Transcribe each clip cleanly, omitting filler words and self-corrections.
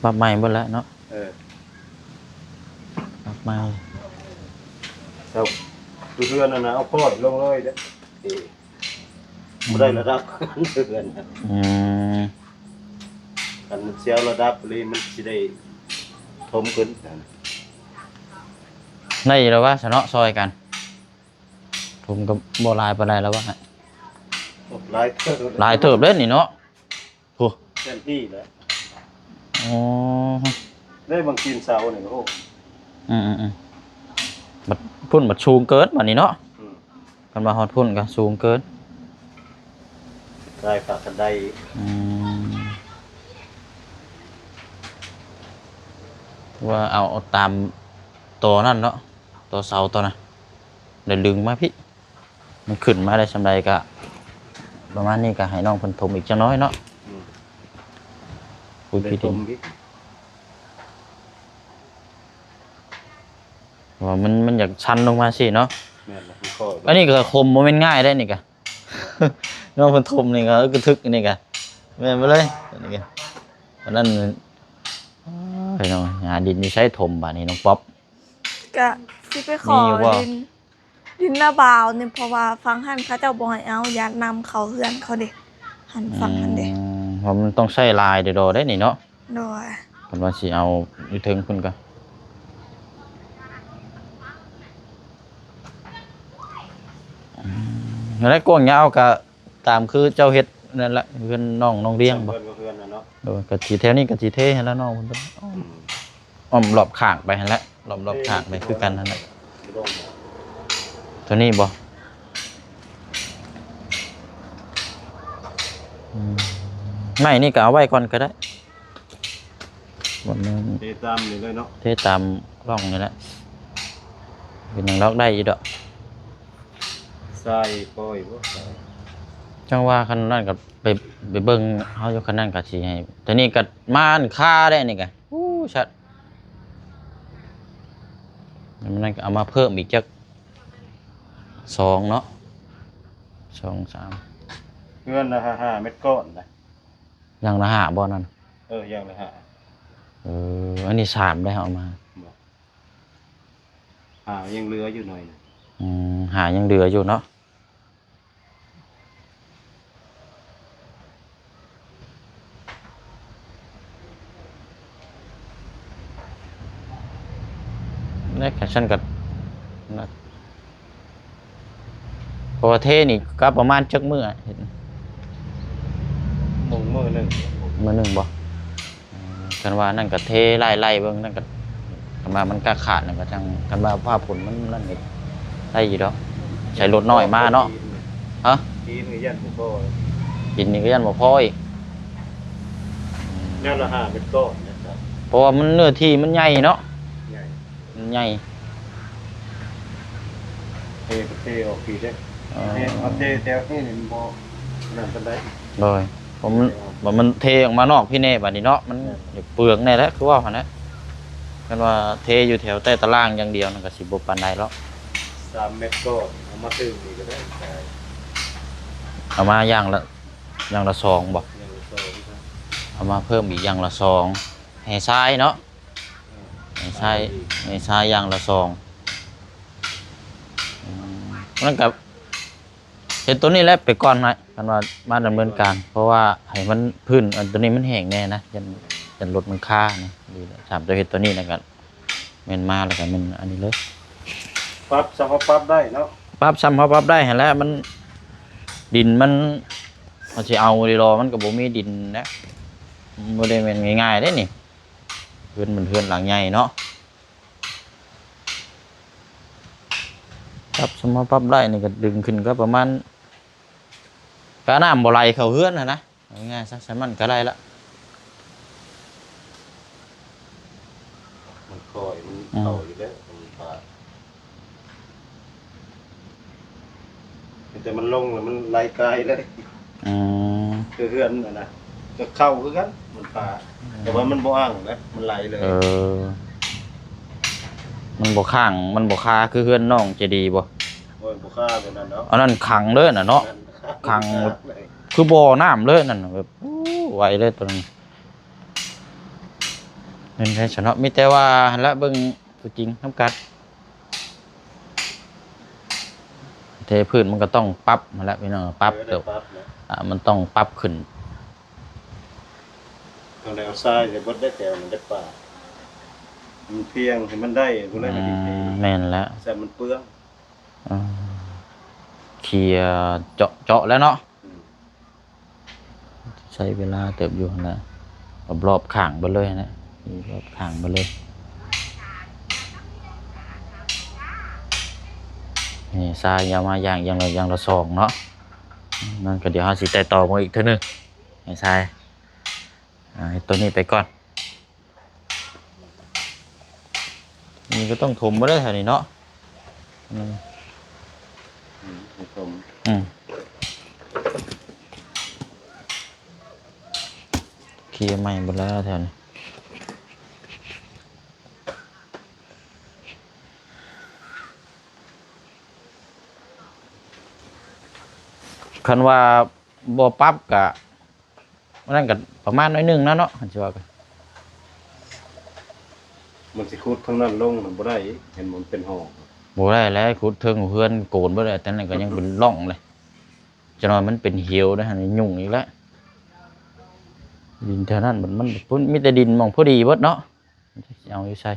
ปรับใหม่หมดแล้วเนาะปรับใหม่เอาดูเพื่อนนะเอาพ่อลงเลยเด้ไม่ได้ระดับเพื่อนกันเสียระดับเลยมันจะได้ทมขึ้นในแล้วว่าสนอซอยกันผมกับโบราณไปได้แล้วว่าลายเติบเล่นนี่เนาะโอ้เส้นที่แล้วอ๋อได้บางกินเสาเนี่ยโอ้บัดพุ่นบัดสูงเกินบัดนี้เนาะกันมาฮอดพุ่นกันสูงเกินได้ฝากกันได้ว่าเอาตามตัวนั่นเนาะตัวเสาตัวน่ะเดี๋ยวดึงมาพี่มันขึ้นมาได้สำใดกะประมาณนี้ก็ให้น้องเพิ่นถมอีกจังน้อยเนาะคุยพี่ดิว่ามันอยากชันลงมาสิเนาะอันนี้ก็คมโมเมนต์ง่ายได้นี่กะน้องเพิ่นถมนี่ก็กระทึกนี่กะแม่นไปเลยนี่กะวันนั้นไปน้องหาดินนี่ใช้ถมบาดนี้น้องป๊อปก็สิไปขอดินหน้าบาวเนี่ยเพราะว่าฟังหันเขาเจ้าบ่ให้เอาอย่านำเขาเฮือนเขาเด้หันฟังหันเด้เพราะมันต้องใช้ลายเด้อได้นี่เนาะโดยเพิ่นว่าสิเอาอยู่ถึงเพิ่นก็แล้วกวางยาวก็ตามคือเจ้าเฮ็ดนั่นแหละเพิ่นน้องเลี้ยงบ่เพิ่นน่ะเนาะก็สิแถวนี้ก็สิเทให้แล้วน้องเพิ่นอ้อมรอบข้างไปหั่นแหละรอบข้างไปคือกันนั่นแหละตัวนี้บ่ไม่นี่ก็เอาไว้ก่อนก็ได้บ่นึงเทตามนี่เลยเนาะเทตามร่องนี่แหละเป็นยังล็อกได้อยู่ดอกใส่ปล่อยบ่จังว่าคันนั้นก็ไปเบิ่งเฮาอยู่คันนั้นก็สิให้ตัวนี้ก็ม่านค่าได้นี่ก็ชัดมันก็เอามาเพิ่มอีกจัก2เนาะ2 3เพื่อนละ5เม็ดก้อนนะอย่างละ5บ่นั่นอย่างละ5อันนี้3ได้เอามายังเหลืออยู่หน่อยนะหายังเหลืออยู่เนาะนี่แค่ฉันก็เพราะว่าเทนี่ก็ประมาณจักมื้อเห็นมื้อนึงบ่กันว่านั่นก็เทไล่เบิ่งนั่นก็กันว่ามันก็ขาดนั่นก็จังกันว่าภาพผลมันนั่นนี่ได้อยู่ดอกใช้รถน้อยมาเนาะฮะดินก็ยันบ่พอดินนี่ก็ยันบ่พออีกแนวละ5เม็ดก้อนนะครับเพราะว่ามันเนื้อที่มันใหญ่เนาะมันใหญ่เทออกปีเด้เอาเทแถวนี้นี่บ่นั่นปานใดเลยมันเทออกมานอกพี่เน่บัดนี้เนาะมันเปลืองแน่แล้วคือว่าหั่นนะกันว่าเทอยู่แถวใต้ตารางอย่างเดียวนั่นก็สิบ่ปานใดแล้ว3เม็ดก้อนเอามาตึงนี่ก็ได้เอามาอย่างละ2บ่เอามาเพิ่มอีกอย่างละ2ให้ทรายเนาะให้ทรายอย่างละ2นั่นกับเห็นตัวนี้แหละไปก่อนนะกันว่ามาดำเนินการเพราะว่าให้มันพื้นตัวนี้มันแห้งแน่นะยันลดมันค่านี่ดีเลยถามตัวเห็นตัวนี้นะกันมันมาแล้วกันมันอันนี้เลยปรับซ้ำปรับได้เนาะปรับซ้ำปรับได้เห็นแล้วมันดินมันสิเอาดีรอมันก็บ่มีดินนะบ่ได้เป็นง่ายๆได้นี่เพื่อนหลังใหญ่เนาะปรับสมปรับได้นี่ก็ดึงขึ้นก็ประมาณกะน้ำบ่ไหลเข้าเฮือนนะง่ายๆซะมันก็ได้ละมันคอยมันเข้าอยู่แล้วแต่มันลงแล้วมันไหลไกลเลยคือเฮือนนะจะเข้าคือกันมันปลาแต่ว่ามันบ่อ้างนะมันไหลเลยมันบ่ข้างมันบ่คาคือเฮือนน้องจะดีบ่บ่คาแบบนั้นเนาะอันนั้นขังเลยน่ะเนาะขังคือบ่อน้ำเลยนั่นแบบไหวเลยตัวนี้ เงินใช้ชนะมีแต่ว่าละเบิ่งตัวจริงน้ำกัดเทพื้นมันก็ต้องปรับมาแล้วพี่น้องปรับเดี๋ยว ปั๊บนะ มันต้องปรับขึ้น เอาแนวซ้ายจะบดได้แต่มันได้ป่ามันเพียงให้มันได้ก็เลยไม่ดี แม่นแล้ว แต่มันเปลือง อ่าเคลียร์เจาะแล้วเนาะใช้เวลาเติบอยู่นะรอบๆข้างไปเลยนะรอบข้างไปเลยนี่ทรายยาวมาอย่างละสองเนาะนั่นก็เดี๋ยวเราสิต่อมาอีกเท่านึงให้ทรายให้ตัวนี้ไปก่อนนี่ก็ต้องถมมาได้แถวนี้เนาะผม เคลียร์ใหม่หมดแล้วแถวนี้คันว่าบ่ปรับกะนั่นก็ประมาณน้อยหนึงนะเนาะคันสิว่ากัน มันสิคูดข้างนั้นลงมันบ่ได้เห็นมันเป็นห้อง บ่ได้แล้วขุดเทิงเพื่อนโกนบ่ได้แต่นั่นก็ยังเป็นร่องเลยจะนอนมันเป็นเหี่ยวนะฮะนี่ยุ่งอีกแล้วดินแถวนั้นมันมีแต่ดินมองพอดีเบิดเนาะเอาอยู่ใส่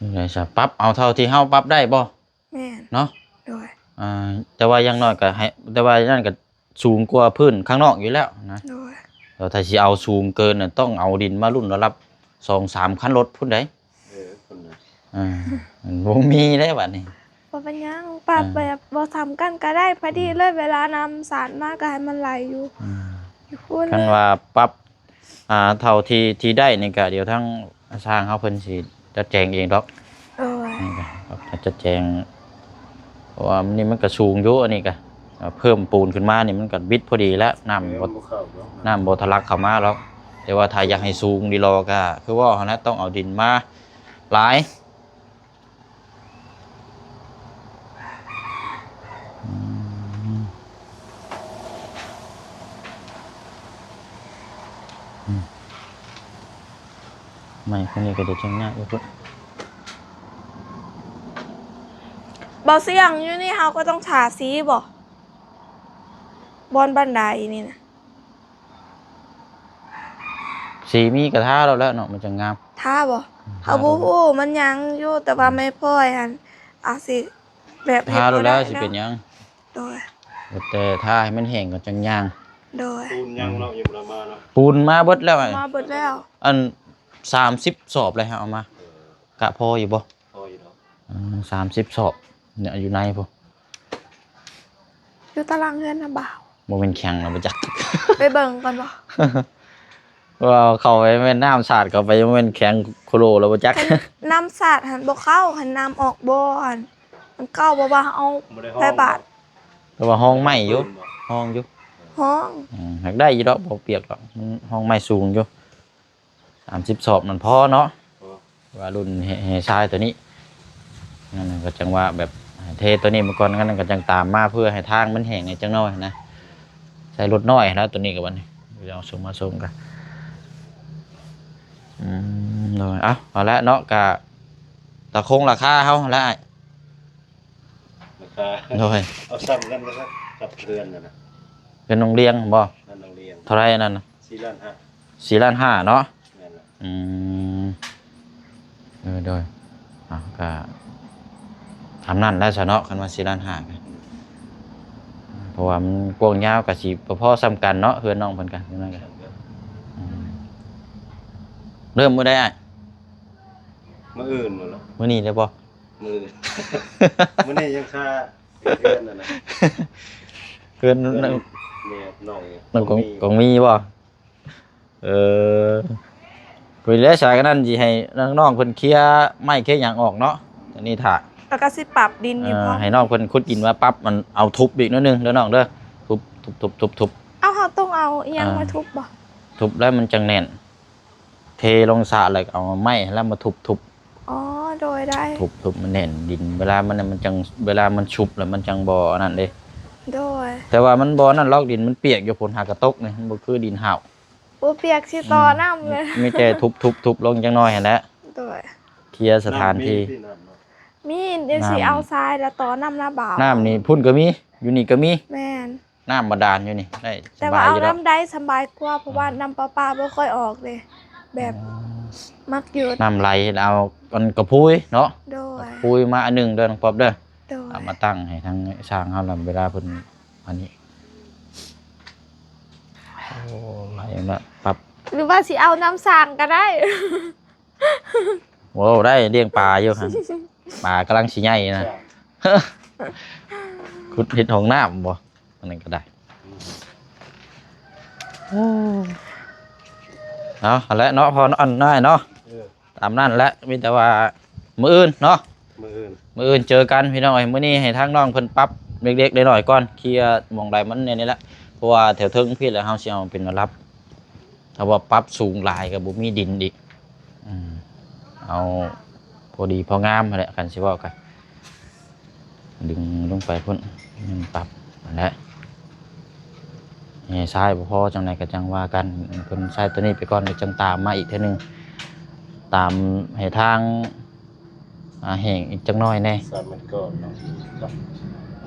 นี่ไงจะปรับเอาเท่าที่เฮาปรับได้บ่ แม่น เนาะ โดย แต่ว่าอยังน้อยก็ให้แต่ว่านั่นก็สูงกว่าพื้นข้างนอกอยู่แล้วนะ โดย แล้วถ้าสิเอาสูงเกินน่ะต้องเอาดินมารุ่นระดับ 2-3 คันรถพุ่นได้ คนน่ะ มันบ่มีได้บัดนี้ บ่เป็นหยังปรับแบบบ่ทำกันก็ได้พอดีเลยเวลานำสารมาก็ให้มันไหลอยู่พุ่น คันว่าปรับเท่าที่ได้นี่ก็เดี๋ยวทั้งสร้างเฮาเพิ่นสิจัดแจงเองดอก โดย นี่ก็จัดแจงเพราะว่านี่มันก็สูงอยู่อันนี้ก็เพิ่มปูนขึ้นมานี่มันก็บิดพอดีแล้วน้ำบ่ เข้าเนาะ น้ำบ่ทะลักเข้ามาหรอกแต่ว่าถ้าอยากให้สูงดีรอก็คือว่าหั่นนะต้องเอาดินมาหลายไม่คนนี้ก็จะจังยากอยู่พุ่น บ่เสี่ยงอยู่นี่เฮาก็ต้องทาสีบ่บอนบันไดนี่นะ สีมีกระทะเราแล้วเนาะมันจะงาม ทาบ่เฮาบ่ฮู้มันยังอยู่แต่ว่าไม่พอยหั่นอาจสิแบบ ทาเราแล้วสิเป็นหยัง โดย แต่ถ้าให้มันแห้งก็จังย่าง โดย ปูนยังเนาะอยู่ประมาณเนาะ ปูนมาเบิดแล้ว มาเบิดแล้ว อัน30 สอบเลยฮะเอามากะพออยู่บ่ พออยู่เนาะ 30 สอบเนี่ยอยู่ในพุ่น อยู่ตารางเรือนน่ะบ่าว บ่เป็นแข็งแล้วบ่จัก ไปเบิ่งก่อนบ่ ว่าเข้าไปแม่น้ำสาดเข้าไปยังเป็นแข็งโคโลแล้วบ่จัก คันน้ำสาดหันบ่เข้าหันน้ำออกบ่หันมันเข้าบ่ว่าเอา บ่ได้ห้อง ไปบาท แต่ว่าห้องใหม่อยู่ห้องอยู่ ห้อง หากได้อยู่ดอกบ่เปียกหรอกมันห้องใหม่สูงอยู่30 สอบมันพอเนาะว่ารุ่นแห่ชายตัวนี้นั่นน่ะก็จังว่าแบบเทตัวนี้มาก่อนงั้นก็จังตามมาเพื่อให้ทางมันแห้งให้จังน้อยนะใช้รถน้อยแล้วตัวนี้กับวันนี้เดี๋ยวเอาส่งมาส่งกันเลยเอาละเนาะกะตะคงราคาเฮาละ ราคา โดย เอาซ้ำกันนะครับกับเรือนน่ะนะ เป็นโรงเรียนบ่ นั่นโรงเรียน เท่าไรนั่นน่ะ 4ล้านห้า 4.5 ล้านเนาะ แม่นล่ะ โดยก็ทำนั่นได้ซะเนาะคันว่า4.5 ล้านเพราะว่ามันกว้างยาวก็สิพอๆซ้ำกันเนาะเฮือนน้องเพิ่นกันนั่นก็เริ่มมื้อใดอ้าย มื้ออื่นหมดแล้ว มื้อนี้ได้บ่ มื้ออื่น มื้อนี้ยังค่าเรือนน่ะนะ เฮือน เรือน นั่น แม่น้อง นั่นของมีบ่คุยแล้วสายกันนั่นสิให้น้องๆเพิ่นเคลียร์ไม้เคลียร์หยังออกเนาะอันนี้ถ้า แล้วก็สิปรับดินอีกพร้อม ให้น้องเพิ่นขุดดินมาปั๊บมันเอาทุบอีกนิดนึงเด้อน้องเด้อทุบ เอาเฮาต้องเอาอิหยังมาทุบบ่ ทุบแล้วมันจังแน่นเทลงสระแล้วเอาไม้แล้วมาทุบ อ๋อโดยได้ มันแน่นดินเวลามันจังเวลามันชุบแล้วมันจังบ่อันนั้นเด้ โดย แต่ว่ามันบ่นั่นลอกดินมันเปียกอยู่ฝนหากระตกนี่มันบ่คือดินห่าว บ่เปียกสิต่อน้ำเลย มีแต่ทุบลงจังน้อยหั่นแหละ โดย เคลียร์สถานที่ มีเดี๋ยวสิเอาทรายแล้วต่อน้ำหน้าบ่าว น้ำนี่พุ่นก็มีอยู่นี่ก็มี แม่น น้ำบาดาลอยู่นี่ได้ส แต่ บา ว่าย อ เอา ยู่แล้ว น้ำได้สบายกว่าเพราะว่าน้ำประปาบ่ค่อยออกเลย แบบมักหยุด น้ำไหลเอากันกระพุ้ยเนาะ โดย พุ้ยมาอันหนึงเด้อน้องป๊อบเด้อ โดย เอามาตั้งให้ทางช่างเฮาลำเวลาเพิ่นอันนี้โอ้ไหลมาปรับ หรือว่าสิเอาน้ำสางก็ได้ โว้ได้เลี้ยงปลาอยู่ครับปลากำลังสิใหญ่นะ ขุดเห็ดของน้ำบ่อันนั้นก็ได้เอาละเนาะพออันได้เนาะตามนั่นแหละมีแต่ว่ามื้ออื่นเนาะ มื้ออื่น มื้ออื่นเจอกันพี่น้องเอ้ยมื้อนี้ให้ทางน้องเพิ่นปรับเล็กๆน้อยๆก่อนเคลียร์หม่องใดมันเนี่ยนี่แหละเพราะว่าแถวเทิงพี่แล้วเฮาสิเอาเป็นรับถ้าว่าปรับสูงหลายก็บ่มีดินอีกเอาพอดีพองามนั่นแหละกันสิเว้ากันดึงลงไปพุ่นมันปรับนั่นแหละนี่ใช้บ่พอจังไดก็จังว่ากันเพิ่นใช้ตัวนี้ไปก่อนเดี๋ยวจังตามมาอีกเทื่อนึงตามให้ทางแห้งอีกจังน้อยแน่ 3 เมตรก่อนเนาะ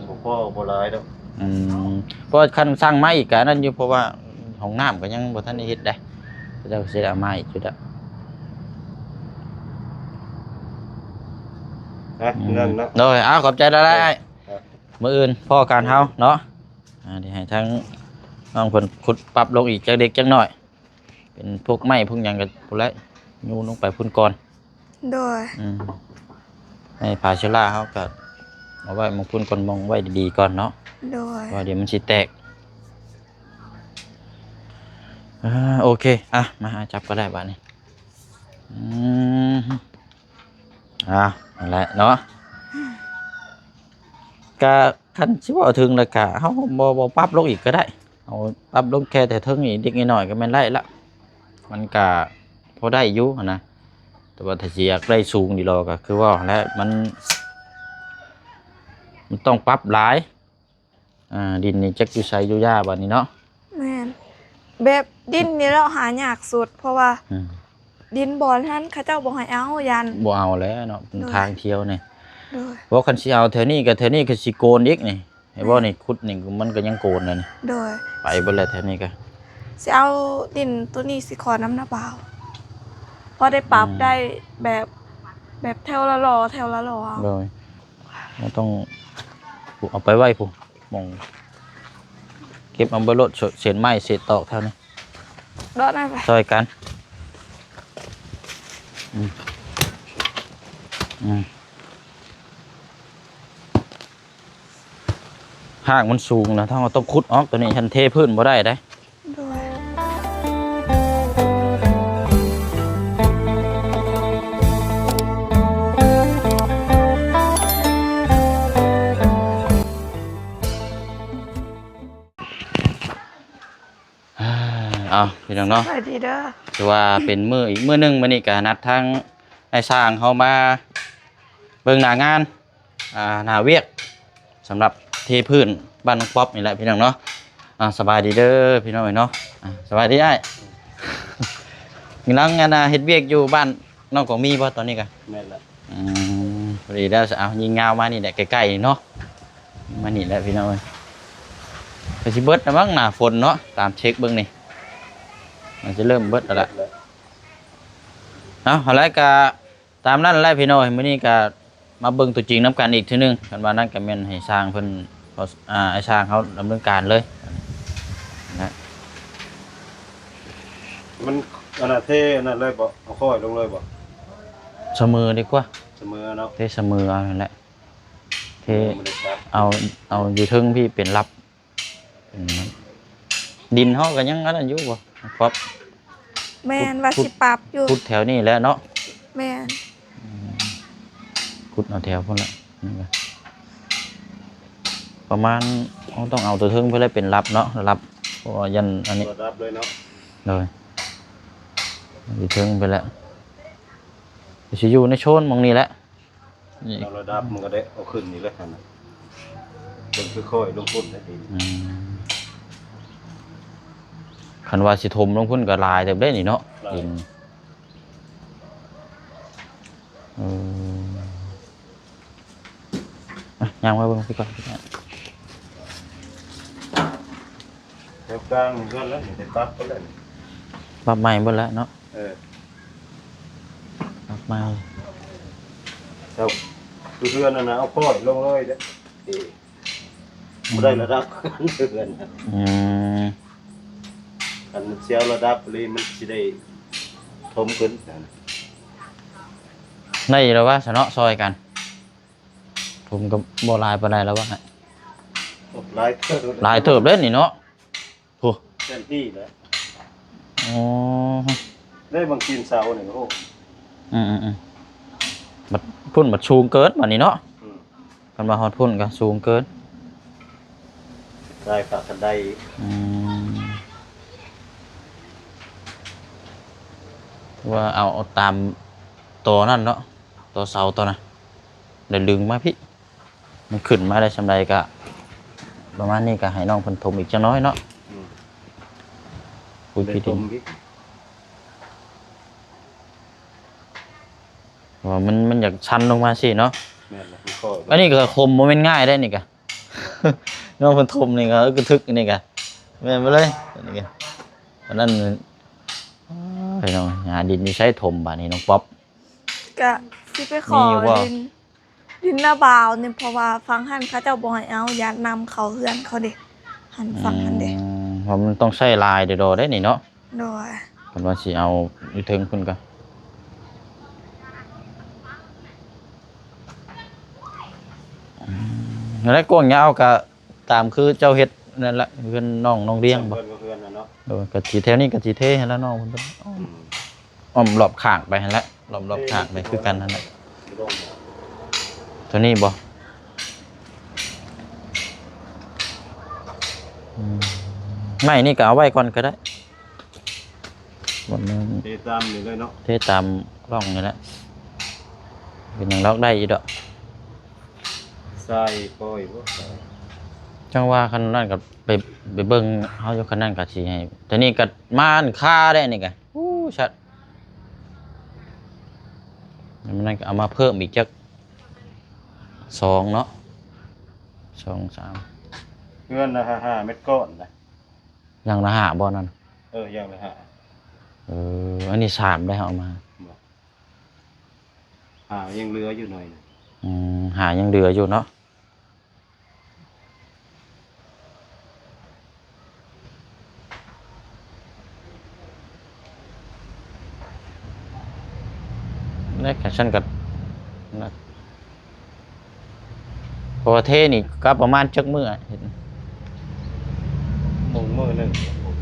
บ่พอบ่หลายดอก เพราะคันสร้างมาอีกก็นั่นอยู่เพราะว่าห้องน้ำก็ยังบ่ทันได้เฮ็ดได้เจ้าสิเอามาอีกจุดอ่ะ นั่นเนาะ โดยขอบใจได้มื้ออื่นพ่อการเฮาเนาะเดี๋ยวให้ทั้งน้องเพิ่นขุดปรับลงอีกจักเด็กจักน้อยเป็นพวกไม้พวกหยังก็พุ่นละยูลงไปพุ่นก่อน โดย ให้พาเชล่าเฮาก็เอาไว้มองพุ่นก่อนมองไว้ดีๆก่อนเนาะ โดย ว่าเดี๋ยวมันสิแตกโอเคมาจับก็ได้บัดนี้นั่นแหละเนาะก็คันสิว่าถึงแล้วก็เฮาบ่ปรับลงอีกก็ได้เอาปรับลงแค่แต่เทิงนี่เด็กน้อยก็แม่นได้ละมันก็พอได้อยู่นะแต่ว่าถ้าสิอยากได้สูงดีรอก็คือว่าแล้วมันต้องปรับหลายดินนี่จักอยู่ไสอยู่ยาบัดนี้เนาะ แม่นแบบดินนี่เราหายากสุด เพราะว่าดินบ่อนท่านเขาเจ้าบ่ให้เอายัน บ่เอาแล้วเนาะเป็นทางเที่ยวนี่ โดย เพราะคันสิเอาแถวนี้กับแถวนี้ก็สิโกนอีกนี่เห็นบ่นี่ขุดนี่มันก็ยังโกนเลยนี่ โดย ไปเบิดแล้วแถวนี้ก็ สิเอาดินตัวนี้สิขอน้ำหน้าเปล่าพอได้ปรับได้แบบแถวละหล่อแถวละหล่อเอา เลยมันต้องเอาไปไว้พุ่นมองเก็บเอาไปรถเศษไม้เศษตอกเท่านี้ รอดได้ปะ ช่วยกันหากมันสูงนะถ้าเราต้องขุดออกตัวนี้ฉันเทพื้นบ่ได้ได้ โดย เอาพี่น้องเนาะ สวัสดีเด้อ ถือว่าเป็นอีกมื้อหนึงมื้อนี้ก็นัดทางนายสร้างเขามาเบิ่งหน้างานหน้าเวียกสำหรับเทพื้นบ้านน้องป๊อปนี่แหละพี่น้องเนาะสบายดีเด้อพี่น้องเนาะสบายดีอ้าย กำลังงานเฮ็ดเวียกอยู่บ้านน้องของมีบ่ตอนนี้ก็ แม่นละ พอดีแล้วเอายิงงาวมานี่แหละใกล้ๆเนาะมานี่แหละพี่น้องเอ้ยก็สิเบิดนะมั้งหน้าฝนเนาะตามเช็คเบิ่งนี่มันจะเริ่มเบิดแล้วล่ะเอาแล้วก็ตามนั้นแหละพี่น้องมื้อนี้ก็มาเบิ่งตัวจริงนํกันอีกทีนึงกันว่านั้นก็แม่นให้สร้างเพิ่นไอ้สร้างเขาดำเนินการเลยนะ มันอันน่ะเทอันนั้นเลยบ่เอาค่อยลงเลยบ่ เสมอดีกว่า เสมอเนาะ เทเสมอเอานั่นแหละเท มันได้ครับ เอาอยู่เทึงพี่เป็นรับดินเฮาก็ยังอันนั้นอยู่บ่ครับ แม่นว่าสิปรับอยู่ ขุดแถวนี้แหล้วเนาะ แม่น ขุดเอาแถวพุ่นละนี่ก็ประมาณต้องเอาตัวเทึงเพื่อได้เป็นรับเนาะรับเพราะว่ายันอันนี้ ระดับเลยเนาะ เลยอยู่เทึงไปแล้วสิอยู่ในโซนหมองนี้แหละนี่ เอาระดับมันก็ได้เอาขึ้นนี่เลยหั่นน่ะ มันคือค่อยลงทุนได้ดี คันว่าสิถมลงพุ่นก็หลายเติบได้นี่เนาะดินย่างไว้เบิ่งพี่ก่อนพี่ก่อน แถวกลางนี่ก็แล้วนี่ได้ปรับก็แล้วนี่ ปรับใหม่เบิดแล้วเนาะ ปรับใหม่ แถวคือเพื่อนน่ะนะเอาค่อยลงเลยเด้บ่ได้ระดับเพื่อน อันเสียวระดับเลยมันสิได้ทมขึ้น ได้แล้วว่าสะเนาะซอยกัน ผมก็บ่หลายปานใดแล้วว่า หลายเติบ หลายเติบเด้นี่เนาะโห เต็มที่แล้ว อ๋อ ได้บางกินเสานี่โอ้ บัดพุ่นบัดสูงเกินบัดนี้เนาะ อืม คันว่าฮอดพุ่นก็สูงเกิน ได้ฝากกันได้ ว่าเอาตามตัวนั่นเนาะตัวเสาตัวน่ะเดี๋ยวดึงมาพี่มันขึ้นมาได้สำใดก็ประมาณนี้ก็ให้น้องเพิ่นถมอีกจักหน้อยเนาะ อืม คุย ได้ พี่ ท ดิ ม น อีก ว่ามันอยากชันลงมาสิเนาะ แม่นล่ะมันค่อย อันนี้ก็คมบ่แม่นง่ายได้นี่ก็ น้องเพิ่นถมนี่ก็กระทึกนี่ก็แม่นบ่เลยอันนี้ก็อันนั้นพี่น้องหาดินที่ใช้ถมบาดนี้น้องป๊อป ก็สิไปขอ มีบ่ ดินนาบาวเนี่ยเพราะว่าฟังหันเขาเจ้าบ่ให้เอาญาตินำเขาเฮือนเขาเด้หันฟังหันเด้ เพราะมันต้องใช้ลายเดอได้นี่เนาะ โดย เพิ่นว่าสิเอาอยู่ถึงพุ่นก็นั่นแหละกวางยาวก็ตามคือเจ้าเฮ็ดนั่นแหละเพื่อนน้องเลี้ยงบ่ เพิ่นก็เพื่อนน่ะเนาะ ก็สิแถวนี้ก็สิเทให้แล้วน้องเพิ่นอ้อมรอบข้างไปหั่นแหละรอบข้างไปคือกันนั่นแหละ ลง ตัวนี้บ่ไม่นี่ก็เอาไว้ก่อนก็ได้บ่แม่น เตตามนี่เลยเนาะ เทตามร่องนี่แหละเป็นหยังล็อกได้อยู่ดอก ทรายค่อยบ่ จังว่าคันนั้นก็ไปเบิ่งเฮาอยู่คันนั้นก็สิให้ตัวนี้ก็ม่านค่าได้นี่ก็ชัดมันนั่นก็เอามาเพิ่มอีกจัก2เนาะ2 3 เพื่อนน่ะ5เม็ดก้อนนะ อย่างละ5บ่นั่น อย่างละอันนี้3ได้เอามา ยังเหลืออยู่หน่อยนะ หายังเหลืออยู่เนาะนี่แค่ฉันกับพอเทนี่ก็ประมาณจักมื้อเห็น มือหนึง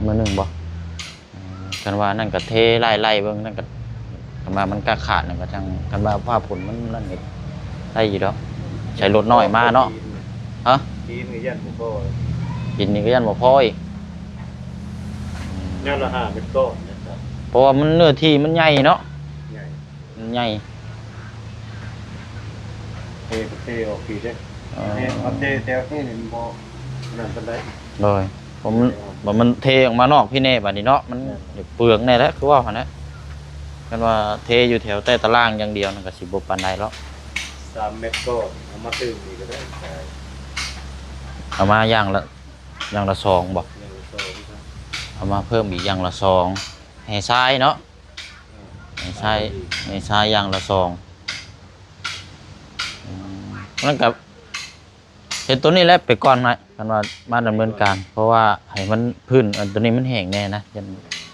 มื้อหนึงบ่กันว่านั่นก็เทไล่ๆเบิ่งนั่นก็กันว่ามันก็ขาดนั่นก็จังกันว่าภาพผลมันนั่นก็ได้อยู่ดอกใช้รถน้อยมาเนาะฮะ ทีนก็ยันบ่พอ กินนี่ก็ยันบ่พออีก ยันละ5เม็ดก้อนนะครับ เพราะว่ามันเนื้อที่มันใหญ่เนาะ ใหญ่ มันใหญ่ เทออกปีเด้เอาเทแถวนี้นี่บ่นั่นปานใด เลยผมมันเทออกมานอกพี่เน่บัดนี้เนาะมันเปลืองแน่แหล้วคือว่าหั่นนะกันว่าเทอยู่แถวใต้ตารางอย่างเดียวนั่นก็สิบ่ปานใดแล้ว 3เม็ดก้อนเอามาตึงนี่ก็ได้ เอามาอย่างละ2บ่ อย่างละ2ครับ เอามาเพิ่มอีกอย่างละ2ให้ทรายเนาะให้ทรายอย่างละ2นั่นก็เห็นตัวนี้แหละไปก่อนนะกันว่ามาดำเนินการ เพราะว่าให้มันพื้นอันตัวนี้มันแห้งแน่นะ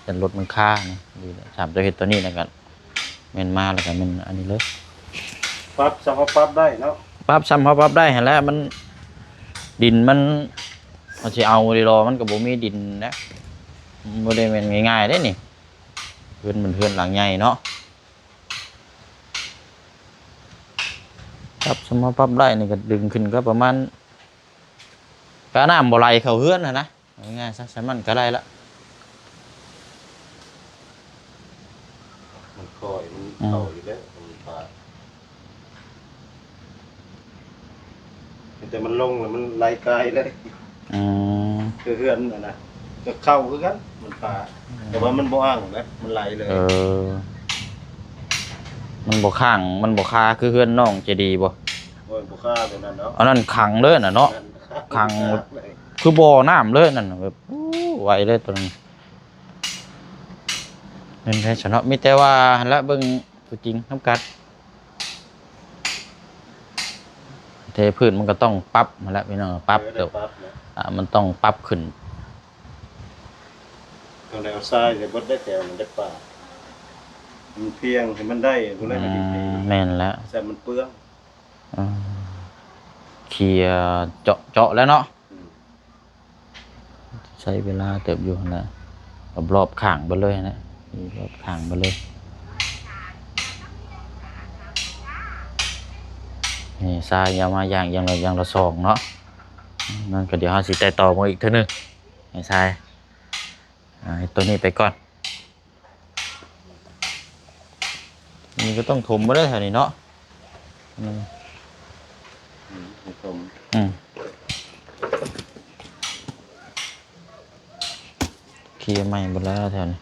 ยันรถมันค่านี่ดีเลยถามตัวเห็ดตัวนี้แล้วกันแม่นมาแล้วก็มันอันนี้เลย ปรับสภาพปรับได้เนาะ ปรับซ้ำเขาปรับได้เห็นแล้วมันดินมันเอาสิเอาดีรอมันก็บ่มีดินนะบ่ได้แม่นง่ายๆเด้นี่เพื่อนมันเพื่อนหลังใหญ่เนาะปรับซ้ำเขาปรับได้นี่ก็ดึงขึ้นก็ประมาณกะน้ำบ่ไหลเข้าเฮือนน่ะนะง่ายๆซะใส่มันก็ได้ละ มันคอยมันเข้าอยู่แล้วมันปาดแต่ แต่มันลงแล้วมันไหลกายเลย อืม คือเฮือนน่ะนะก็เข้าคือกันมันป่าแต่ว่ามันบ่อ้างนะมันไหลเลย เออมันบ่ข้างมันบ่คาคือเฮือนน้องเจดีย์บ่ โอ้ยบ่ค่าตัวนั้นเนาะ อันนั้นขังเลยน่ะเนาะ ขัง คือบ่อน้ำเลยนั่นน่ะแบบโอ้ไหวเลยตัวนั้นเป็นไผซะเนาะมีแต่ว่าหั่นละเบิ่งตัวจริงนำกันเทพื้นมันก็ต้องปรับหั่นละพี่น้องปรับเดี๋ยว ปั๊บนะ มันต้องปรับขึ้น ตรงแนวซ้ายจะบดได้แถวมันได้ป่ามันเพียงให้มันได้ก็เลยมันดี แม่นแล้ว แต่มันเปลือง อืมเคลียร์เจาะแล้วเนาะ อืม ใช้เวลาเติบอยู่นะรอบข้างไปเลยนะรอบข้างไปเลยนี่ทรายยาวมาอย่างละสองเนาะนั่นก็เดี๋ยวเราสิแต่ต่อมาอีกเท่านึงให้ทรายให้ตัวนี้ไปก่อนนี่ก็ต้องถมมาได้แถวนี้เนาะอืม ให้ผม อืมเคลียร์ใหม่หมดแล้วแถวนี้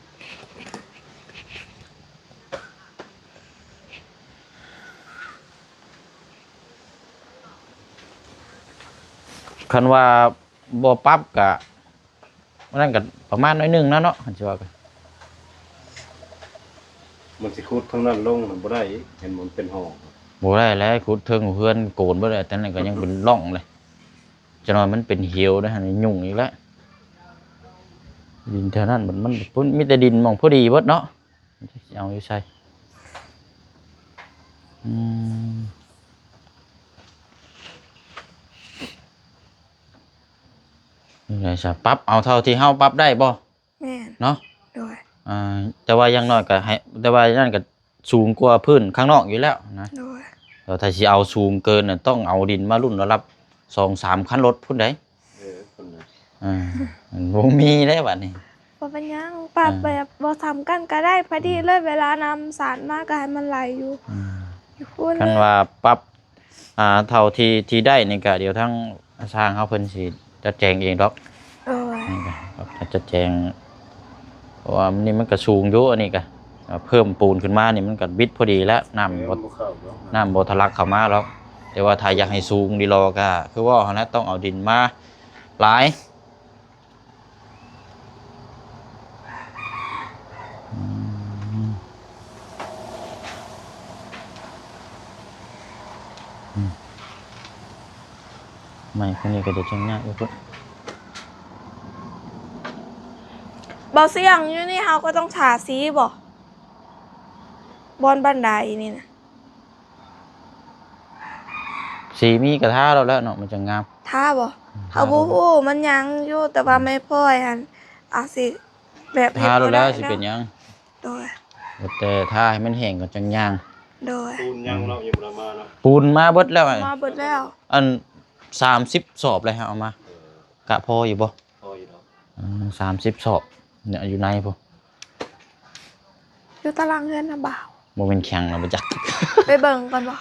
คันว่าบ่ปรับกะนั่นก็ประมาณน้อยหนึงนะเนาะคันสิว่ากัน มันสิขุดข้างนั้นลงมันบ่ได้เห็นมันเป็นห้อง บ่ได้แล้วขุดเทิงเพื่อนโกนบ่ได้แต่นั่นก็ยังเป็นร่องเลยจะนอนมันเป็นเหี่ยวนะฮะนี่ยุ่งอีกแล้วดินแถวนั้นมันมีแต่ดินหมองพอดีเบิดเนาะเอาอยู่ใส่อืมนี่ไงซะปรับเอาเท่าที่เฮาปรับได้บ่ แม่น เนาะ โดย แต่ว่าอย่างน้อยก็ให้แต่ว่านั่นก็สูงกว่าพื้นข้างนอกอยู่แล้วนะ โดย แล้วถ้าสิเอาสูงเกินน่ะต้องเอาดินมารุ่นระดับ 2-3 คันรถพุ่นใด คนน่ะ บ่มีได้บัดนี้ บ่เป็นหยังปรับแบบบ่ทำกันก็ได้พอดีเลยเวลานำสารมาก็ให้มันไหลอยู่อยู่พุ่น คันว่าปรับเท่าที่ได้นี่ก็เดี๋ยวทั้งสร้างเขาเพิ่นสิจัดแจงเองดอก โดย นี่ก็ครับจัดแจงเพราะว่ามันนี่มันก็สูงอยู่อันนี้ก็เพิ่มปูนขึ้นมานี่มันก็บิดพอดีแล้วน้ำบ่ บ่เข้าเนาะ น้ำบ่ทะลักเข้ามาแล้วแต่ว่าถ้าอยากให้สูงดีรอก็คือว่าหั่นนะต้องเอาดินมาหลายไม่คนนี้ก็จะจังยากอยู่พุ่น บ่เสี่ยงอยู่นี่เฮาก็ต้องทาสีบ่บอนบันไดนี่นะ สีมีกระทะแล้วเนาะมันจะงาม ท่าบ่เฮาบ่ฮู้มันยังอยู่แต่ว่าไม่พ่อยหั่นอาจสิแบบ ทาแล้วแล้วสิเป็นหยัง โดย แต่ถ้าให้มันแห้งก็จังย่าง โดย ปูนยังเนาะยังบ่ได้มาเนาะ ปูนมาเบิดแล้วไอ้ มาเบิดแล้ว อัน30สอบเลยฮะเอามากะพออยู่บ่ พออยู่เนาะ 30สอบเนี่ยอยู่ในพุ่น อยู่ตารางเรือนน่ะบ่าว บ่แม่นแข็งแล้วบ่จัก ไปเบิ่งก่อนบ่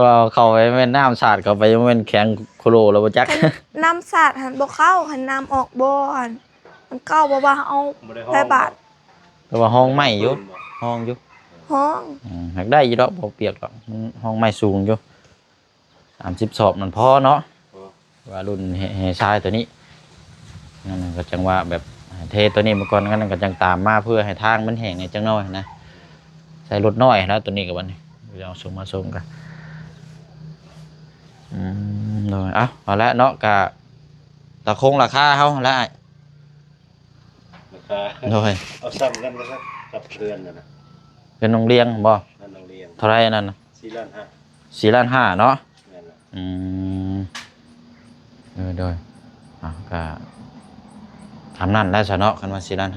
ว่าเข้าไปแม่นน้ำสาดเข้าไปบ่แม่นแข็งโคโลแล้วบ่จัก น้ำสาดหันบ่เข้าหันน้ำออกบ่หันมันเข้าบ่ว่าเอา บ่ได้ห้อง ได้บาท แต่ว่าห้องใหม่อยู่ห้องอยู่ ห้อง หักได้อยู่ดอกบ่เปียกดอกมันห้องใหม่สูงอยู่30สอบนั่นพอเนาะว่ารุ่นแห่ทรายตัวนี้นั่นก็จังว่าแบบเทตัวนี้มาก่อนงั้นก็จังตามมาเพื่อให้ทางมันแห้งจังน้อยนะใส่รถน้อยแล้วตัวนี้กับวันนี้เดี๋ยวเอาส่งมาส่งกันเลยเอาละเนาะกะตะคงราคาเฮาละ ราคา โดย เอาซ้ำกันนะครับกับเพื่อนน่ะนะ เป็นโรงเรียนบ่ นั่นโรงเรียน เท่าไรนั่นน่ะ 4,500,000 4.5 ล้านเนาะ แม่นล่ะ โดยก็ทำนั่นแล้วซะเนาะคันว่า4.5 ล้าน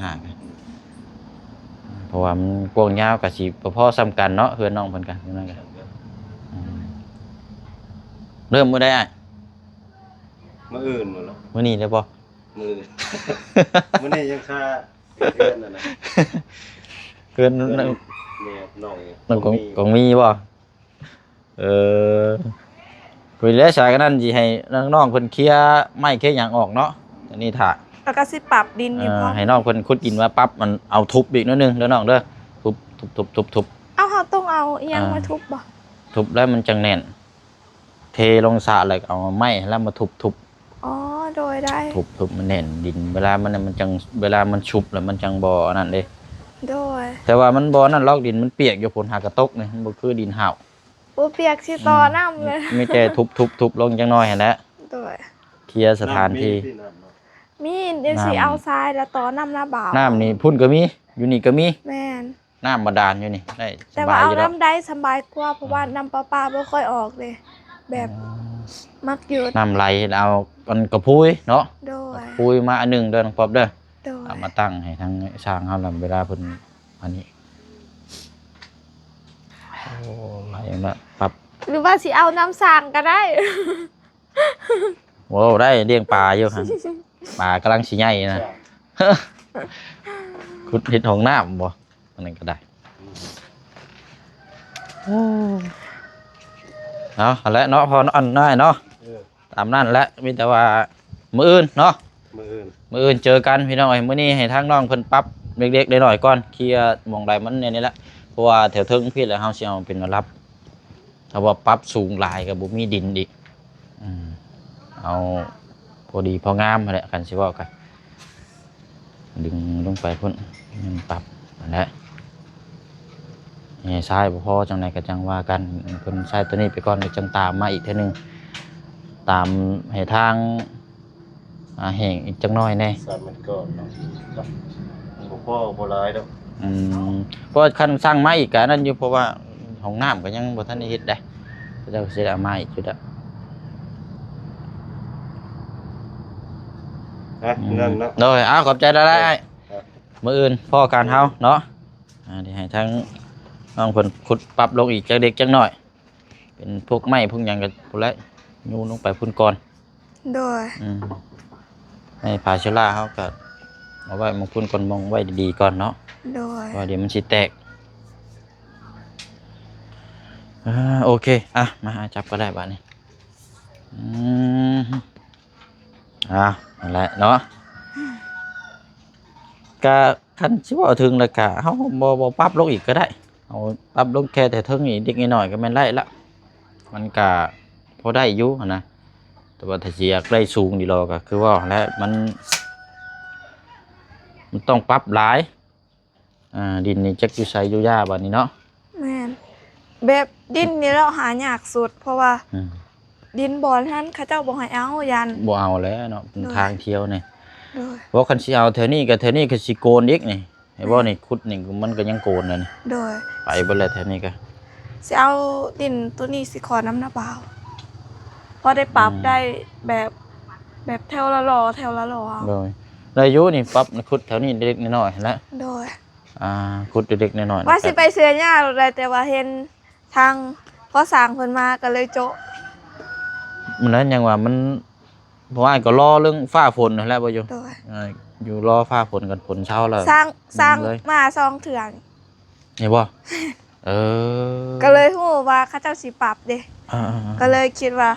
เพราะว่ามันกว้างยาวก็สิพอๆซ้ำกันเนาะเฮือนน้องเพิ่นกันนั่นก็เริ่มมื้อใดอ้าย มื้ออื่นหมดแล้ว มื้อนี้ได้บ่ มื้อ มื้อนี้ยังค่าเพื่อนน่ะนะ เกิน เพื่อน นั่น แม่น้อง ของมีบ่ คุยแล้วสายกันนั่นสิให้น้องๆเพิ่นเคลียร์ไม้เคลียร์หยังออกเนาะอันนี้ถ้า แล้วก็สิปรับดินนี่พอ ให้น้องเพิ่นขุดดินว่าปั๊บมันเอาทุบอีกนิดนึงเด้อน้องเด้อทุบเอาเฮาต้องเอาอิหยังมาทุบบ่ ทุบแล้วมันจังแน่นเทลงสระแล้วเอาไม้แล้วมาทุบ อ๋อโดยได้ ทุบมันแน่นดินเวลามันจังเวลามันชุบแล้วมันจังบ่อันนั้นเด้ โดย แต่ว่ามันบ่นั่นลอกดินมันเปียกอยู่ฝนหากระตกนี่มันบ่คือดินห่าว บ่เปียกสิต่อน้ำเลย มีแต่ทุบลงจังน้อยหั่นแหละ โดย เคลียร์สถานที่ มีเดี๋ยวสิเอาทรายแล้วต่อน้ำระบาย น้ำนี่พุ่นก็มีอยู่นี่ก็มี แม่น น้ำบาดาลอยู่นี่ได้ส แต่ บา ว่าย เอา อยู่แล้ว น้ำได้สบายกว่าเพราะว่าน้ำประปาบ่ค่อยออกเลย แบบมักหยุด น้ำไหลเอากันกระพุ้ยเนาะ โดย พุ้ยมาอันหนึงเด้อน้องป๊อบเด้อ โดย เอามาตั้งให้ทางช่างเฮาลำเวลาเพิ่นอันนี้โอ้ไหลมาปรับ หรือว่าสิเอาน้ำสางก็ได้ โว้ได้เลี้ยงปลาอยู่หั่นปลากำลังสิใหญ่นะ ขุดเฮ็ดห้องน้ำบ่อันนั้นก็ได้เอาละเนาะพออันน้อยเนาะตามนั้นแหละมีแต่ว่ามื้ออื่นเนาะ มื้ออื่น เจอกันพี่น้องเอ้ยมื้อนี้ให้ทางน้องเพิ่นปรับเล็กๆน้อยๆก่อนเคลียร์หม่องใดมันเนี่ยนี่แหละเพราะว่าแถวเทิงพี่แล้วเฮาสิเอาเป็นมารับถ้าว่าปรับสูงหลายก็บ่มีดินอีกเอาพอดีพองามนั่นแหละกันสิเว้ากันดึงลงไปพุ่นมันปรับนั่นแหละนี่ทรายบ่พอจังไดก็จังว่ากันเพิ่นใช้ตัวนี้ไปก่อนเดี๋ยวจังตามมาอีกเทื่อนึงตามให้ทางแห้งอีกจังน้อยแน่ 3 มันก่อนเนาะบ่พอบ่หลายดอก เพราะคันสร้างมาอีกก็นั่นอยู่เพราะว่าห้องน้ำก็ยังบ่ทันได้เฮ็ดได้ก็จะสิได้เอามาอีกจุดอ่ะ นั่นเนาะ โดยขอบใจได้ ครับ มื้ออื่นพ่อการเฮาเนาะเดี๋ยวให้ทั้งน้องเพิ่นขุดปรับลงอีกจักเด็กจักน้อย เป็นพวกไม้พวกหยังก็พุ่นแหละยูลงไปพุ่นก่อน โดย ให้ผาเชล่าเฮาก็เอาไว้มองพุ่นก่อนมองไว้ดีๆก่อนเนาะ โดย ว่าเดี๋ยวมันสิแตกโอเคมาจับก็ได้บ้านี้นั่นแหละเนาะกะคันสิว่าถึงแล้วกะเฮาบ่ปรับลงอีกก็ได้เอาปรับลงแค่แต่ถึงนี่เด็กน้อยๆก็แม่นได้ละมันกะพอได้อยู่นะแต่ว่าถ้าสิอยากได้สูงดีรอก็คือว่าแล้วมันต้องปรับหลายดินนี่จักอยู่ไสอยู่ยาบัดนี้เนาะ แม่นแบบดินนี่เราหายากสุด เพราะว่าดินบ่อนั้นเขาเจ้าบ่ให้เอายัน บ่เอาแล้วเนาะเป็นทางเที่ยวนี่ โดย เพราะคันสิเอาเท่านี้กับเท่านี้ก็สิโกนอีกนี่ไอ้บ่นี่ขุดนี่มันก็ยังโกนเลยนี่ โดย ไปเบิดแล้วเท่านี้ก็ สิเอาดินตัวนี้สิขอน้ำหน้าเบาพอได้ปรับได้แบบแถวละล้อแถวละล้อเอา โดยได้อยู่นี่ปั๊บขุดแถวนี้เล็กๆน้อยๆแล้ว โดย ขุดเล็กๆน้อยๆ ว่าสิไปเสือหญ้าหรือใดแต่ว่าเห็นทางพอสร้างเพิ่นมาก็เลยโจะ มันนั้นยังว่ามันเพราะว่าก็รอเรื่องฟ้าฝนนั่นแหละบ่อยู่ โดย อยู่รอฟ้าฝนกันฝนเช้าแล้ว สร้าง เลย มาซองเถื่อน นี่บ่ ก็เลยฮู้ว่าเขาเจ้าสิปรับเด้ ก็เลยคิดว่า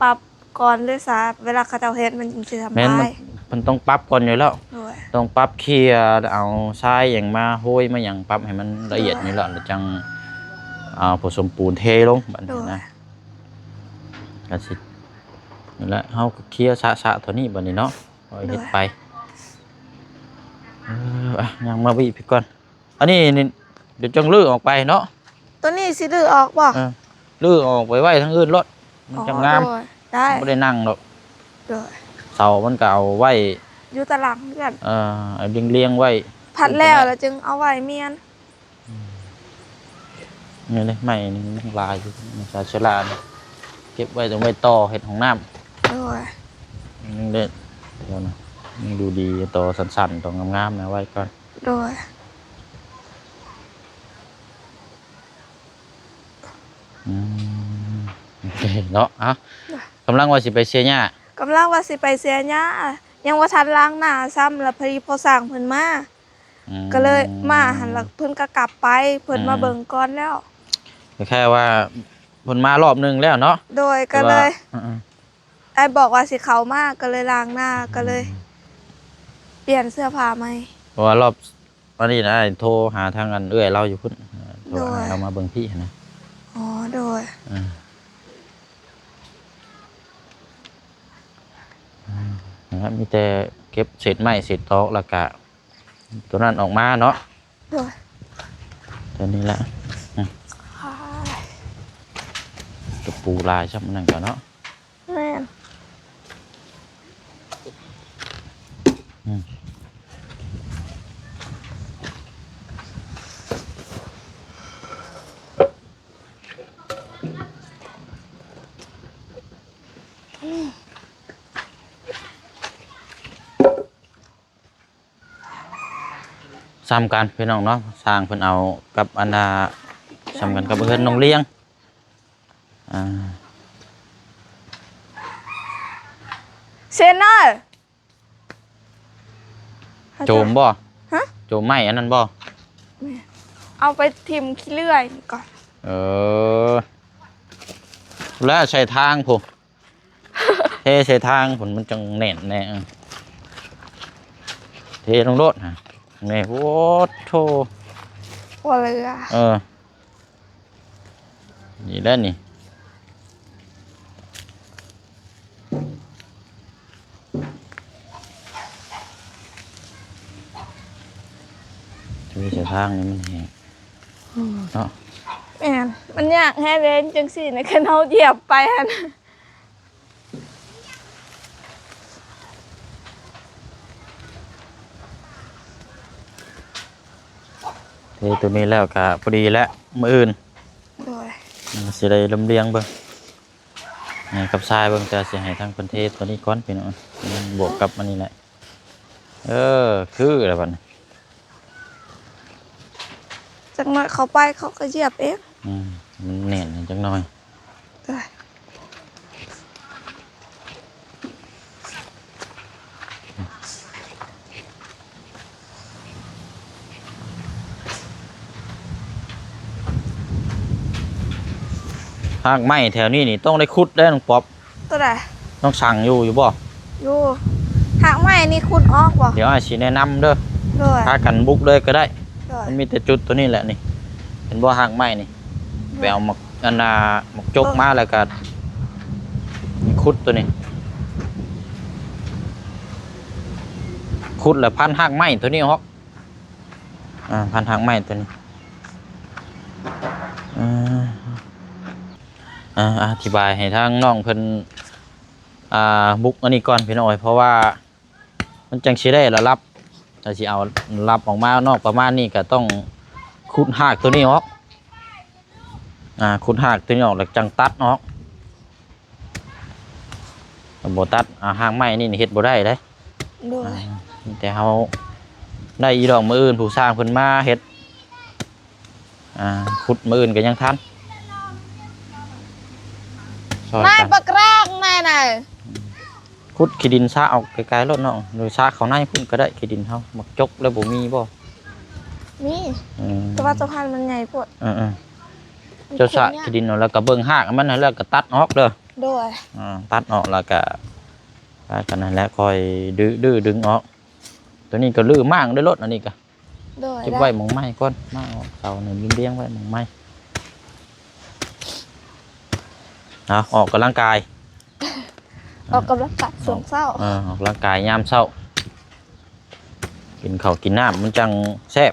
ปรับก่อนเลยซะเวลาเขาเจ้าเฮ็ดมันจึงสิทำ แม่น ได้ มันต้องปรับก่อนอยู่แล้ว โดย ต้องปรับเคลียร์เอาทรายอย่างมาโห้ยมาอย่างปรับให้มันละเอียดนี่แหละแล้วจังผสมปูนเทลงแบบนี้นะก็สินี่แหละเฮาก็เคลียร์สะๆเท่านี้บัดนี้เนาะปล่อยเฮ็ดไปยังมาวิพี่ก่อนอันนี้นี่เดี๋ยวจังลื้อออกไปเนาะ ตัวนี้สิดื้อออกบ่ ลื้อออกไปไว้ทั้งอื่นรถมันจังงาม โดยได้ บ่ได้นั่งดอก โดย เสามันก็เอาไว้ อยู่ตารางเพื่อน เอาเรียงๆไว้ พัดแล้วจึงเอาไว้เมียน นี่เลยไม่นี่มันลายอยู่มันชาชลาเนี่ยเก็บไว้ตรงไว้ต่อเห็ดของน้ โดย ำนี่เด็ดเดี๋ยวนะนี่ดูดีต่อสั้นๆต่องามๆนะไว้ก่อน โดย โอเคเนาะกำลังว่าสิไปเชียร์เนี่ย กำลังว่าสิไปเสียหญ้ายังว่าทันล้างหน้าซ้ำแล้วพอดีพอสร้างเพิ่นมาก็เลยมาหันหลังเพิ่นก็กลับไปเพิ่นมาเบิ่งก่อนแล้ว แค่ว่า ผลมารอบหนึงแล้วเนาะ โดยก็เลย แต่ว่า ไอ้บอกว่าสิเขามากก็เลยล้างหน้าก็เลย เปลี่ยนเสื้อผ้าใหม่ เพราะว่ารอบวันนี้นะโทรหาทางอันเอื้อยเราอยู่พุ่นโทร โดย หาเรามาเบิ่งพี่นะ อ๋อโดย นะครับมีแต่เก็บเศษไม้เศษตอกแล้วก็ตัวนั้นออกมาเนาะ โดย ตัวนี้ละกระปูลายช่ำนั่นก่อนเนาะ แม่น ซ้ำกันพี่น้องเนาะสร้างเพิ่นเอากับอันนาซ้ำกันกับเพิ่นน้องเลี้ยงเซนเนอร์ โจมบ่ ฮะ โจมไม้อันนั้นบ่ เอาไปทิมขี้เลื่อยนี่ก่อน เออแล้วใช้ทางผม เทใช้ทางผมมันจังแน่นแน่เทลงรถฮะนี่โอ้โธ่ หัวเรือ นี่แล้วนี่เทใช้ทางนี่มันแห้งเนาะ แม่นมันยากแฮเล่นจังสี่ในคันเอาเหยียบไปหั่น เทตัวนี้แล้วก็พอดีแล้วมื้ออื่น โดย สิได้ลำเลียงเบิ่งให้กับทรายเบิ่งแต่สิให้ทางประเทศตัวนี้ก่อนพี่น้องมันบวกกับอันนี้แหละคืออะไรบัดนี้ จากนั้นเขาไปเขาก็เหยียบเอง มันแน่นจังหน่อย โดย หากไม้แถวนี้นี่ต้องได้ขุดได้น้องป๊อบ ตัวใด ต้องสั่งอยู่บ่ อยู่หางไม้นี่คุณออกบ่ เดี๋ยวอาสิแนะนำเด้อ โดย พากันบุกเลยก็ได้ โดย มันมีแต่จุดตัวนี้แหละนี่เห็นบ่หากไม้นี่ไปเอาหมักอันน่ะหมักจกมาแล้วก็ขุดตัวนี้ขุดแล้วพันหากไม้ตัวนี้ฮอกพันหากไม้ตัวนี้อธิบายให้ทางน้องเพิ่นบุกอันนี้ก่อนพี่น้อยเพราะว่ามันจังสิได้ระลับถ้าสิเอารับออกมานอกประมาณนี้ก็ต้องขุดหากตัวนี้ออกขุดหากตัวนี้ออกแล้วจังตัดออกบ่ตัดหากไม้นี่เฮ็ดบ่ได้เด้ โดย แต่เฮาได้อีดอกมื้ออื่นผู้สร้างเพิ่นมาเฮ็ดขุดมื้ออื่นก็ยังทันซอย นาย กัน ปากแรกนายน่ะ ขุดขี้ดินซะออกไกลๆรถเนาะหรือซะเขาในพุ่นก็ได้ขี้ดินเฮามักจกแล้วบ่มีบ่ มี อืม แต่ว่าสะพานมันใหญ่โพด เจ้าสะขี้ดินเอาแล้วก็เบิ่งหากมันแล้วก็ตัดออกเด้อ โดย ตัดออกแล้วก็กันนั่นแหละคอยดึงออก ตัวนี้ก็ลื้อมากด้วยรถอันนี้ก็ โดย เก็บไว้หมองไม้ก่อนมาออกเสาเนี่ยเลี้ยงไว้หมองไม้ออกกำลังกาย ออกกำลังกายสวมเศร้า ออกกำลังกายยามเช้า กินข้าวกินน้ำมันจังแซ่บ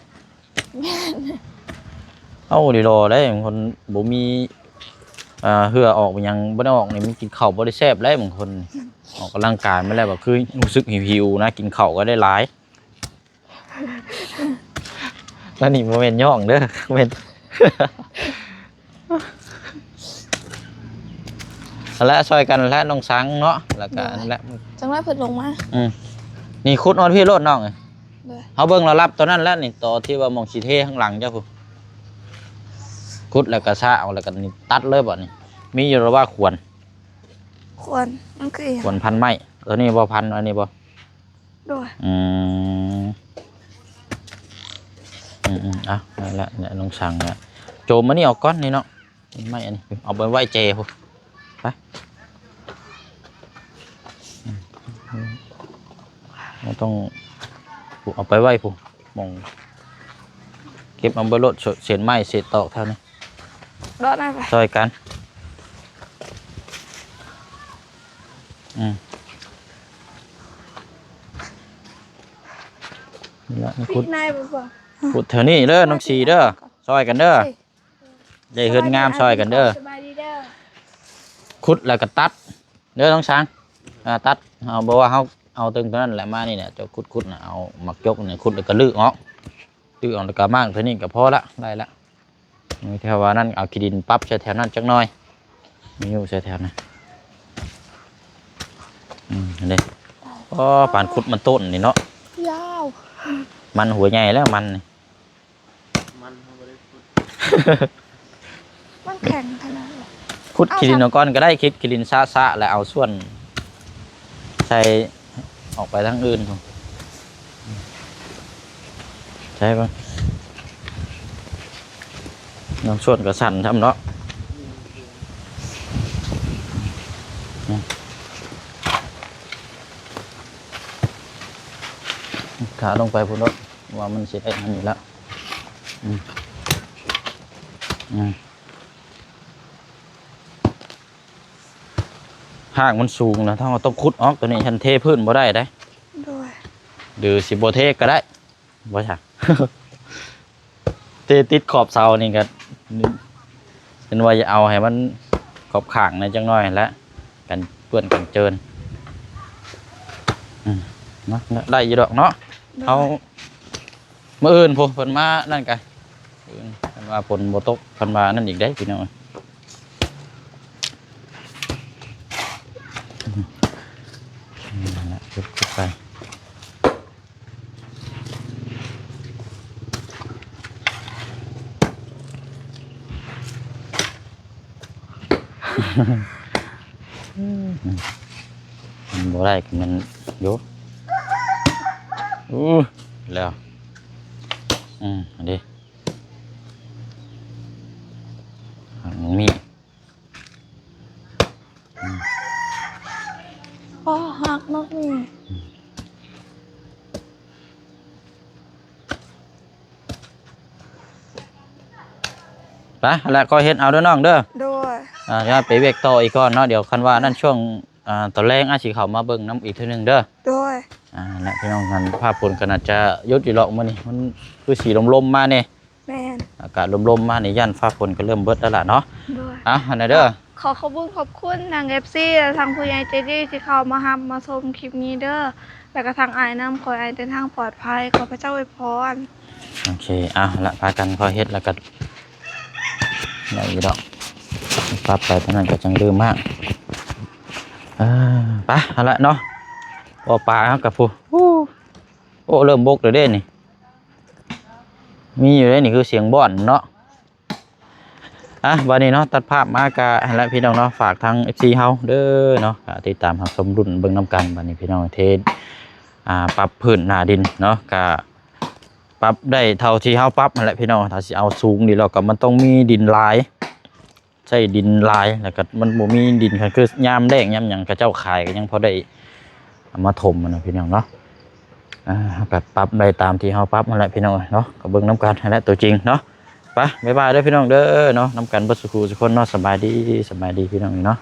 เอาดีรอได้บางคนบ่มีเหือออกยังบ่ได้ออกนี่มันกินข้าวบ่ได้แซ่บได้บางคนออกกำลังกายไม่แล้วแบบคือรู้สึกหิวๆนะกินข้าวก็ได้หลายแล้วนี่โมเมนย่องเด้อโมเมน แล้วช่วยกันแล้วน้องสังเนาะแล้วก็แล้ว จังไรเพิ่นลงมา นี่คุดนอนพี่รถน้องเลย โดย เขาเบิ่งเรารับตอนนั้นแล้วนี่ต่อที่ว่ามองสีเทข้างหลังเจ้าผู้คุดแล้วก็ซาเอาแล้วก็นี่ตัดเลยบ่นี่มีอยู่ระว่าควร ควรมันคือ ควรพันไม้ตัวนี้บ่พันอันนี้บ่ โดย นั่นแหละเนี่ยน้องสั่งเนี่ยโจมมานี่ออกก้อนนี่เนาะ ไม่อันนี้เอาไปไว้เจพวกไปเราต้องเอาไปไว้พวกมองเก็บเอาไปรถเศษไม้เศษตอกเท่านี้ รอดได้ไป ช่วยกันนี่ละนี่ ปิ ขุด ดในบ่บ่ ขุดแถวนี้เด้อน้องสีเด้อช่วยกันเด้อใหญ่เฮือนงามช่วยกันเด้อ สบายดีเด้อ ขุดแล้วก็ตัดเด้อน้องช้างตัดเอาบอกว่าเขาเอาตึงตัวนั้นแหละมานี่เนี่ยจะขุดนะเอาหมักยกเนี่ยขุดแล้วก็ลื้อออกแล้วก็มั่งเท่านี้ก็พอละได้ละมีแถวว่านั่นเอาขี้ดินปั๊บใส่แถวนั้นจักหน่อยมีอยู่ใส่แถวนั้นอันนี้ก็ป่านขุดมันต้นนี่เนาะ ยาว มันหัวใหญ่แล้วมันนี่ มันบ่ได้พูด มันแข็งขนาดไหน ขุดขี้ดินเอาก้อนก็ได้คิดขี้ดินซะแล้วเอาส่วนใส่ออกไปทั้งอื่นถูกใช่ปะน้ำส่วนก็สั่นทำเนาะขาลงไปพุ่นรถว่ามันเสียได้มันอยู่แล้วหากมันสูงนะถ้าเราต้องขุดออกตัวนี้ฉันเทพื้นบ่ได้ได้ ด้วย หรือสิบ่เทก็ได้บ่ใช่ เทติดขอบเสานี่ก็เป็นว่าจะเอาให้มันขอบข้างในจังน้อยแล้วกันเปื้อนกันเจินเนาะได้อยู่ดอกเนาะเอาเมื่ออื่นพวกเพิ่นมานั่นกันเพิ่นว่าฝนบ่ตกเพิ่นมานั่นอีกได้พี่น้องนั่นแหละขึ้นไปมันบ่ได้ก็มันโยแล้วอันนี้มันมี อ๋อหักนกนี่ ไปแล้วก็เฮ็ดเอาเด้อน้องเด้อ ด้วย จะไปเวกต่ออีกก่อนเนาะเดี๋ยวคันว่านั่นช่วงตอนแรกอาจสิเข้ามาเบิ่งน้ำอีกเทื่อนึงเด้อ ด้วย และพี่น้องกันภาพผลก็น่าจะยดอยู่หรอกมื้อนี้มันคือสีลมๆมาเนี่ย แม่น อากาศลมๆมานี่ย่านฟ้าฝนก็เริ่มเบิดแล้วล่ะเนาะ ด้วย อันนั้นเด้อ ขอขอบคุณทาง FC และทางผู้ใหญ่ใจดีที่เข้ามารับมาชมคลิปนี้เด้อแล้วก็ทางอายน้ำขออายเดินทางปลอดภัยขอพระเจ้าอวยพร โอเคละพากันพอเฮ็ดแล้วก็ได้อยู่ดอกปรับไปเท่านั้นก็จังลืมมากไปละเนาะพอปลาครับกับผู้โอ้เริ่มบกเลยเด้นี่มีอยู่ได้นี่คือเสียงบ่อนเนาะวันนี้เนาะตัดภาพมากะและพี่น้องเนาะฝากทาง FC เฮาเด้อเนาะติดตามรับชมรุ่นเบิ่งน้ำกันวันนี้พี่น้องเทศปรับพื้นหน้าดินเนาะกะปรับได้เท่าที่เฮาปรับนั่นแหละพี่น้องถ้าสิเอาสูงนี่เราก็มันต้องมีดินลายใช่ดินลายแล้วก็มันบ่มีดินคือยามแดงยามหยังกระเจ้าขายก็ยังพอได้เอามาถมมันนะพี่น้องเนาะแบบปรับได้ตามที่เฮาปรับนั่นแหละพี่น้องเนาะก็เบิ่งน้ำกันนั่นแหละตัวจริงเนาะไปบ๊ายบายเด้อพี่น้องเด้อเนาะน้ำกันเบิดสุขุสุคนเนาะสบายดีพี่น้องเนาะ